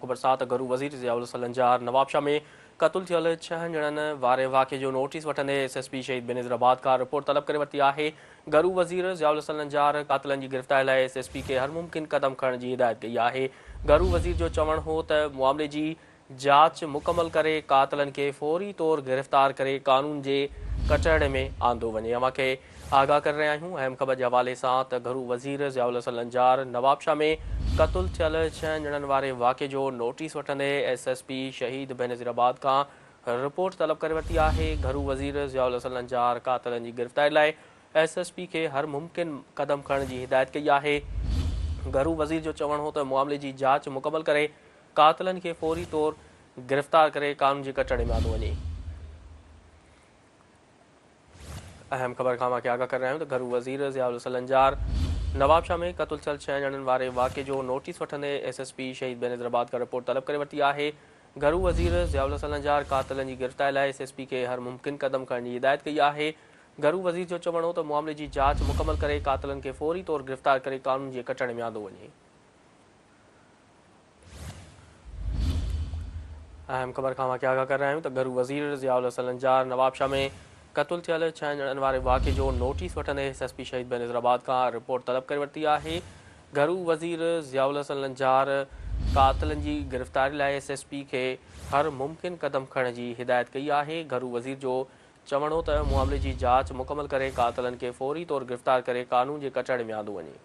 बरसात घरू वज़ीर ज़ियाउल सलंजार नवाबशाह में क़त्ल थियल 6 ॼणनि वारे वाक़े जो नोटिस वठंदे एसएसपी शहीद बेनज़ीराबाद खां रिपोर्ट तलब करे वरिती आहे। घरू वज़ीर ज़ियाउल सलंजार क़ातिलनि जी गिरफ़्तारी लाइ एसएसपी खे हर मुमकिन क़दम खणण जी हिदायत कई आहे। घरू वज़ीर जो चवणु हो त मामले जी जांच मुकमल करे क़ातिलनि खे फ़ौरी तौर गिरफ़्तार करे कानून जे कटहरे में आंदो वञे। अव्हां खे आगाह करे रहिया आहियूं अहम ख़बर जे हवाले सां त घरू वज़ीर ज़ियाउल सलंजार नवाबशाह में क़त्ल थियल 6 ॼणनि वारे वाक़े जो नोटिस वठंदे एसएसपी शहीद बेनज़ीराबाद खां रिपोर्ट तलब करे वरिती आहे। घरू वज़ीर ज़ियाउल सलंजार क़ातिलनि जी गिरफ़्तारी लाइ एसएसपी खे हर मुमकिन क़दम खणण जी हिदायत कई आहे। घरू वज़ीर जो चवणु हो त मामले जी जांच मुकमल करे क़ातिलनि खे फ़ौरी तौर गिरफ़्तार करे कानून जे कटहरे में आंदो वञे। अहम ख़बर खां आगाह करे रहिया आहियूं त घरू वज़ीर ज़ियाउल सलंजार नवाबशाह में क़त्ल थियल 6 ॼणनि वारे वाक़े जो नोटिस वठंदे एसएसपी शहीद बेनज़ीराबाद खां रिपोर्ट तलब करे वरिती आहे। घरू वज़ीर ज़ियाउल सलंजार क़ातिलनि जी गिरफ़्तारी लाइ एसएसपी खे हर मुमकिन क़दम खणण जी हिदायत कई आहे। घरू वज़ीर जो चवणु हो त मामले जी जांच मुकमल करे क़ातिलनि खे फ़ौरी तौर गिरफ़्तार करे कानून जे कटहरे में आंदो वञे। अहम ख़बर खां आगाह करे रहिया आहियूं त घरू वज़ीर ज़ियाउल सलंजार नवाबशाह में क़त्ल थियल 6 ॼणनि वारे वाक़े जो नोटिस वठंदे एसएसपी शहीद बेनज़ीराबाद खां रिपोर्ट तलब करे वरिती आहे। घरू वज़ीर ज़ियाउल सलंजार क़ातिलनि जी गिरफ़्तारी लाइ एसएसपी खे हर मुमकिन क़दम खणण जी हिदायत कई आहे। घरू वज़ीर जो चवणु हो त मामले जी जांच मुकमल करे क़ातिलनि खे फ़ौरी तौर गिरफ़्तार करे कानून जे कटहरे में आंदो वञे।